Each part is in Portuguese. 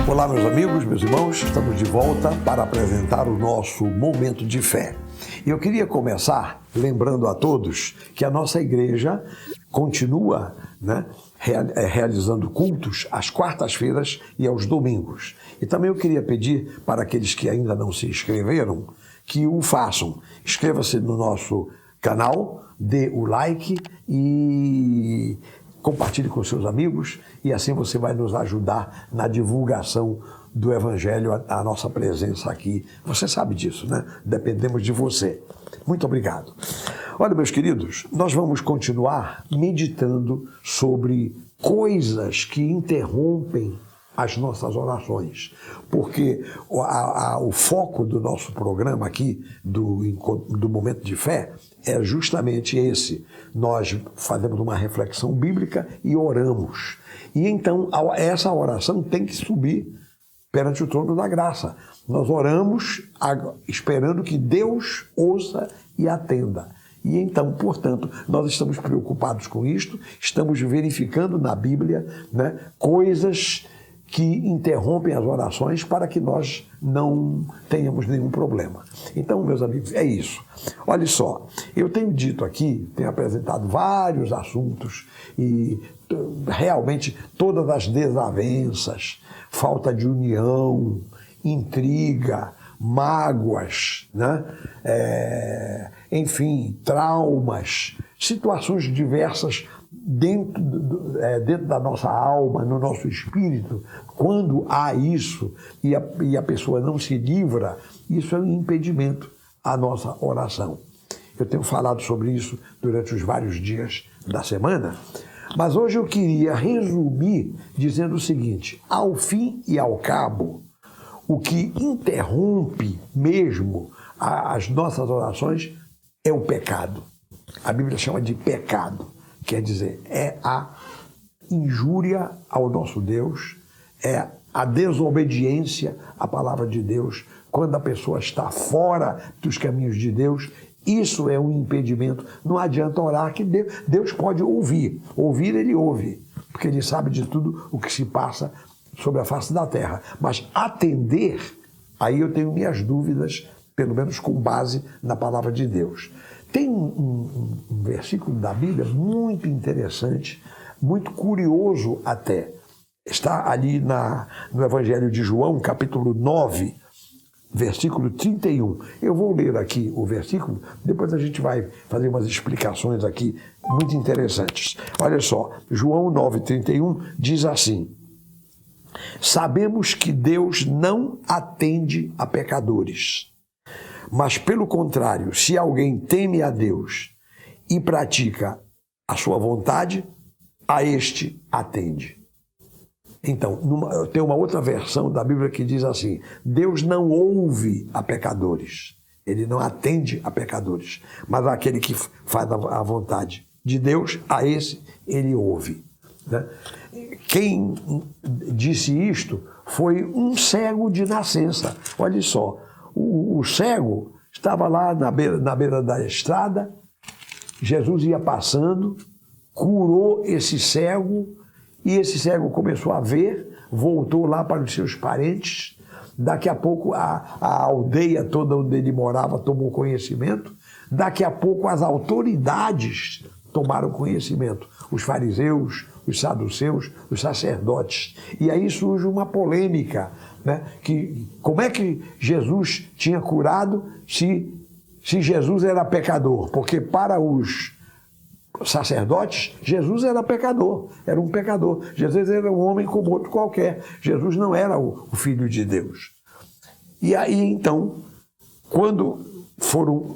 Olá, meus amigos, meus irmãos, estamos de volta para apresentar o nosso momento de fé. E eu queria começar lembrando a todos que a nossa igreja continua, realizando cultos às quartas-feiras e aos domingos. E também eu queria pedir para aqueles que ainda não se inscreveram, que o façam. Inscreva-se no nosso canal, dê o like e compartilhe com seus amigos, e assim você vai nos ajudar na divulgação do Evangelho, a nossa presença aqui. Você sabe disso, né? Dependemos de você. Muito obrigado. Olha, meus queridos, nós vamos continuar meditando sobre coisas que interrompem as nossas orações, porque o foco do nosso programa aqui, do Momento de Fé, é justamente esse. Nós fazemos uma reflexão bíblica e oramos. E então essa oração tem que subir perante o trono da graça. Nós oramos esperando que Deus ouça e atenda. E então, portanto, nós estamos preocupados com isto, estamos verificando na Bíblia, coisas que interrompem as orações para que nós não tenhamos nenhum problema. Então, meus amigos, é isso. Olha só, eu tenho dito aqui, tenho apresentado vários assuntos e realmente todas as desavenças, falta de união, intriga, mágoas, enfim, traumas, situações diversas dentro da nossa alma, no nosso espírito. Quando há isso e a pessoa não se livra, isso é um impedimento à nossa oração. Eu tenho falado sobre isso durante os vários dias da semana, mas hoje eu queria resumir dizendo o seguinte: ao fim e ao cabo, o que interrompe mesmo as nossas orações é o pecado. A Bíblia chama de pecado. Quer dizer, é a injúria ao nosso Deus, é a desobediência à palavra de Deus. Quando a pessoa está fora dos caminhos de Deus, isso é um impedimento. Não adianta orar, que Deus pode ouvir. Ouvir, Ele ouve, porque Ele sabe de tudo o que se passa sobre a face da terra. Mas atender, aí eu tenho minhas dúvidas, pelo menos com base na palavra de Deus. Tem um versículo da Bíblia muito interessante, muito curioso até. Está ali no Evangelho de João, capítulo 9, versículo 31. Eu vou ler aqui o versículo, depois a gente vai fazer umas explicações aqui muito interessantes. Olha só, João 9, 31 diz assim: sabemos que Deus não atende a pecadores. Mas, pelo contrário, se alguém teme a Deus e pratica a sua vontade, a este atende. Então, tem uma outra versão da Bíblia que diz assim: Deus não ouve a pecadores, Ele não atende a pecadores, mas aquele que faz a vontade de Deus, a esse Ele ouve. Quem disse isto foi um cego de nascença. Olha só. O cego estava lá na beira da estrada, Jesus ia passando, curou esse cego, e esse cego começou a ver, voltou lá para os seus parentes. Daqui a pouco a aldeia toda onde ele morava tomou conhecimento, daqui a pouco as autoridades tomaram conhecimento, os fariseus, os saduceus, os sacerdotes. E aí surge uma polêmica, que como é que Jesus tinha curado se Jesus era pecador? Porque para os sacerdotes, Jesus era pecador, era um pecador. Jesus era um homem como outro qualquer. Jesus não era o Filho de Deus. E aí, então, quando foram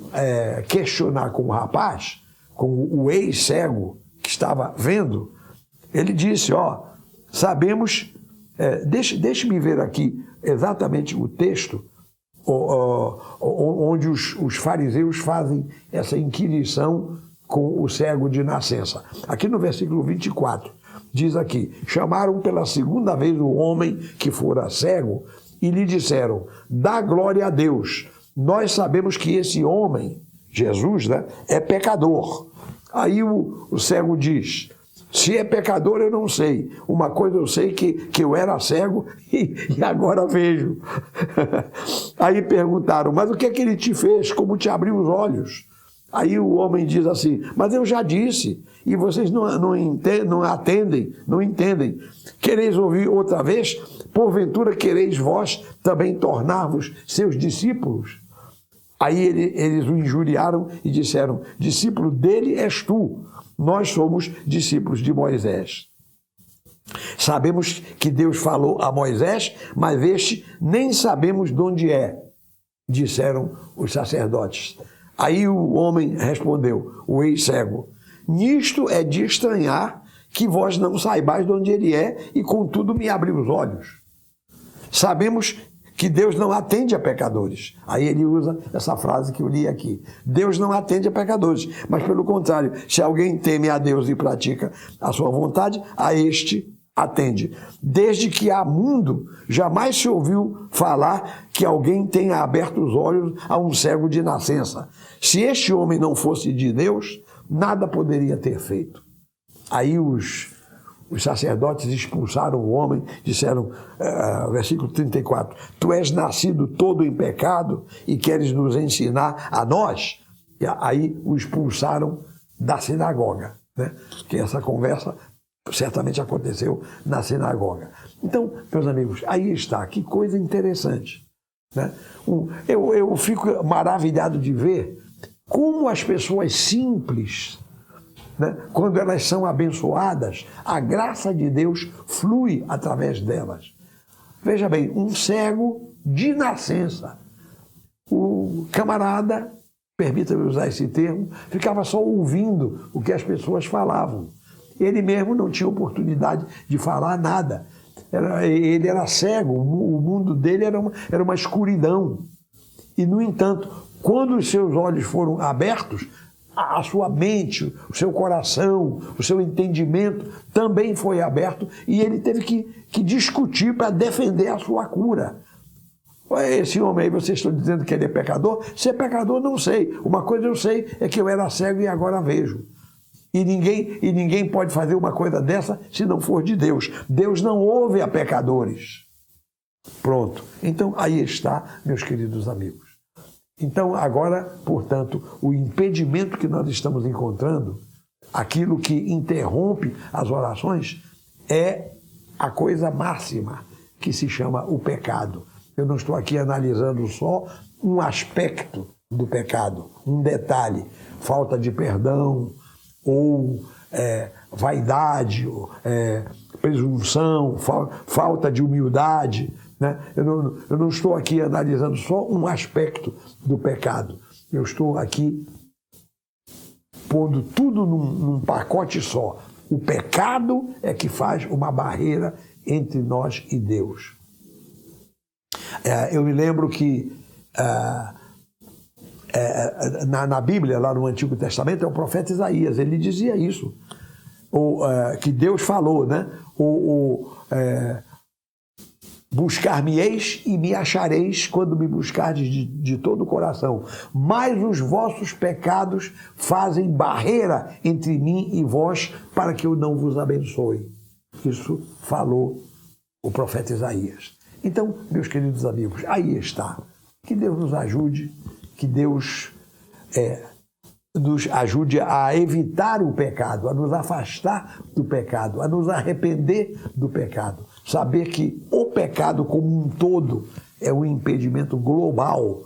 questionar com o rapaz, com o ex-cego que estava vendo, ele disse: sabemos, deixe-me ver aqui exatamente o texto onde os fariseus fazem essa inquirição com o cego de nascença. Aqui no versículo 24, diz aqui: chamaram pela segunda vez o homem que fora cego e lhe disseram: dá glória a Deus, nós sabemos que esse homem, Jesus, é pecador. Aí o cego diz: Se é pecador, eu não sei. Uma coisa eu sei que eu era cego e agora vejo. Aí perguntaram, mas o que é que ele te fez? Como te abriu os olhos? Aí o homem diz assim, mas eu já disse, e vocês não atendem, não entendem. Quereis ouvir outra vez? Porventura quereis vós também tornar-vos seus discípulos? Aí eles o injuriaram e disseram, discípulo dele és tu. Nós somos discípulos de Moisés. Sabemos que Deus falou a Moisés, mas este nem sabemos de onde é, disseram os sacerdotes. Aí o homem respondeu, o ex-cego, nisto é de estranhar que vós não saibais de onde ele é e contudo me abriu os olhos. Sabemos que Deus não atende a pecadores. Aí ele usa essa frase que eu li aqui. Deus não atende a pecadores, mas pelo contrário, se alguém teme a Deus e pratica a sua vontade, a este atende. Desde que há mundo, jamais se ouviu falar que alguém tenha aberto os olhos a um cego de nascença. Se este homem não fosse de Deus, nada poderia ter feito. Aí os sacerdotes expulsaram o homem, disseram, versículo 34, tu és nascido todo em pecado e queres nos ensinar a nós? E aí o expulsaram da sinagoga, né? Que essa conversa certamente aconteceu na sinagoga. Então, meus amigos, aí está, que coisa interessante, né? Eu fico maravilhado de ver como as pessoas simples, né, quando elas são abençoadas, a graça de Deus flui através delas. Veja bem, um cego de nascença, o camarada, permita-me usar esse termo, ficava só ouvindo o que as pessoas falavam. Ele mesmo não tinha oportunidade de falar nada. Ele era cego, o mundo dele era uma escuridão. E, no entanto, quando os seus olhos foram abertos, a sua mente, o seu coração, o seu entendimento também foi aberto e ele teve que discutir para defender a sua cura. Esse homem aí, vocês estão dizendo que ele é pecador? Se é pecador, não sei. Uma coisa eu sei é que eu era cego e agora vejo. E ninguém pode fazer uma coisa dessa se não for de Deus. Deus não ouve a pecadores. Pronto. Então, aí está, meus queridos amigos. Então, agora, portanto, o impedimento que nós estamos encontrando, aquilo que interrompe as orações, é a coisa máxima, que se chama o pecado. Eu não estou aqui analisando só um aspecto do pecado, um detalhe, falta de perdão, ou vaidade, presunção, falta de humildade, né? Eu não estou aqui analisando só um aspecto do pecado. Eu estou aqui pondo tudo num pacote só. O pecado é que faz uma barreira entre nós e Deus. Eu me lembro que na Bíblia, lá no Antigo Testamento, é o profeta Isaías, ele dizia isso, que Deus falou, né? Buscar-me-eis e me achareis quando me buscardes de todo o coração. Mas os vossos pecados fazem barreira entre mim e vós para que eu não vos abençoe. Isso falou o profeta Isaías. Então, meus queridos amigos, aí está. Que Deus nos ajude, que Deus nos ajude a evitar o pecado, a nos afastar do pecado, a nos arrepender do pecado. Saber que o pecado como um todo é um impedimento global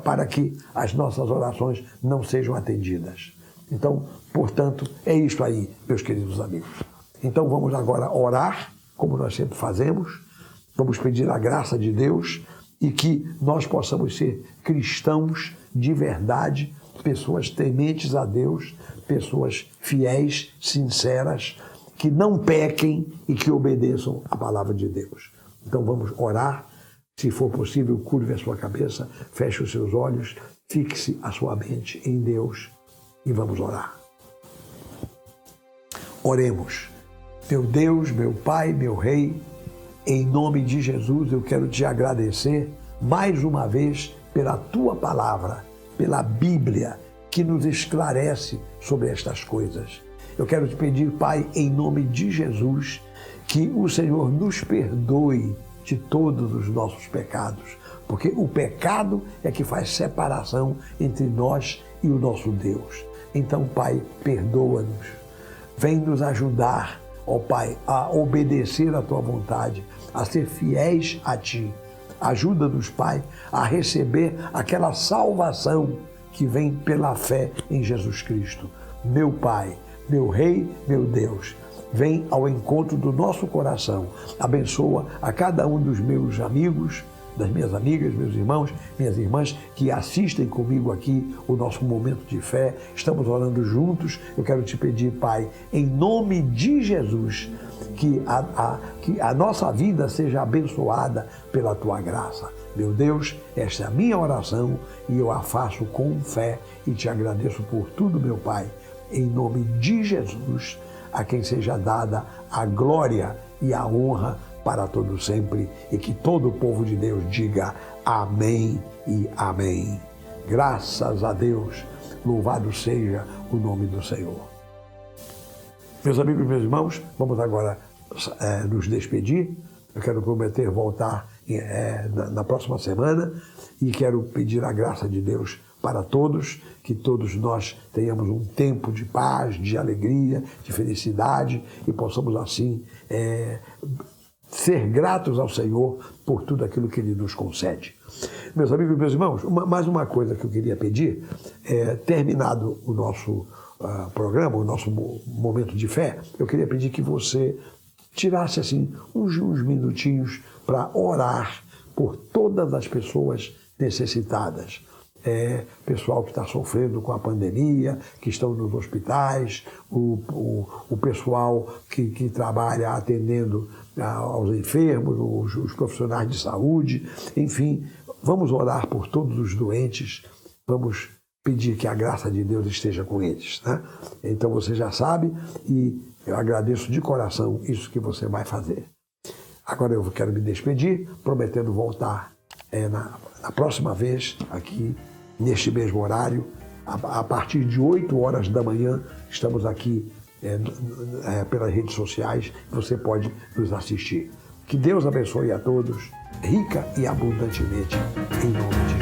para que as nossas orações não sejam atendidas. Então, portanto, é isso aí, meus queridos amigos. Então vamos agora orar, como nós sempre fazemos, vamos pedir a graça de Deus e que nós possamos ser cristãos de verdade, pessoas tementes a Deus, pessoas fiéis, sinceras, que não pequem e que obedeçam a palavra de Deus. Então vamos orar. Se for possível, curve a sua cabeça, feche os seus olhos, fixe a sua mente em Deus e vamos orar. Oremos. Meu Deus, meu Pai, meu Rei, em nome de Jesus eu quero te agradecer mais uma vez pela tua palavra, pela Bíblia, que nos esclarece sobre estas coisas. eu quero te pedir, Pai, em nome de Jesus, que o Senhor nos perdoe de todos os nossos pecados, porque o pecado é que faz separação entre nós e o nosso Deus. Então, Pai, perdoa-nos. Vem nos ajudar, ó Pai, a obedecer à Tua vontade, a ser fiéis a Ti. Ajuda-nos, Pai, a receber aquela salvação que vem pela fé em Jesus Cristo. Meu Pai, meu Rei, meu Deus, vem ao encontro do nosso coração. Abençoa a cada um dos meus amigos, das minhas amigas, meus irmãos, minhas irmãs que assistem comigo aqui o nosso momento de fé. Estamos orando juntos. Eu quero te pedir, Pai, em nome de Jesus, que a nossa vida seja abençoada pela Tua graça. Meu Deus, esta é a minha oração e eu a faço com fé e te agradeço por tudo, meu Pai. Em nome de Jesus, a quem seja dada a glória e a honra para todo sempre, e que todo o povo de Deus diga amém e amém. Graças a Deus, louvado seja o nome do Senhor. Meus amigos, meus irmãos, vamos agora nos despedir. Eu quero prometer voltar na próxima semana e quero pedir a graça de Deus para todos, que todos nós tenhamos um tempo de paz, de alegria, de felicidade e possamos assim ser gratos ao Senhor por tudo aquilo que Ele nos concede. Meus amigos e meus irmãos, mais uma coisa que eu queria pedir, terminado o nosso programa, o nosso momento de fé, eu queria pedir que você tirasse assim uns minutinhos para orar por todas as pessoas necessitadas. Pessoal que está sofrendo com a pandemia, que estão nos hospitais, o pessoal que trabalha atendendo aos enfermos, os profissionais de saúde, enfim, vamos orar por todos os doentes, vamos pedir que a graça de Deus esteja com eles, né? Então você já sabe e eu agradeço de coração isso que você vai fazer. Agora eu quero me despedir, prometendo voltar na próxima vez, aqui, neste mesmo horário, a partir de 8 horas da manhã, estamos aqui pelas redes sociais, você pode nos assistir. Que Deus abençoe a todos, rica e abundantemente, em nome de Jesus.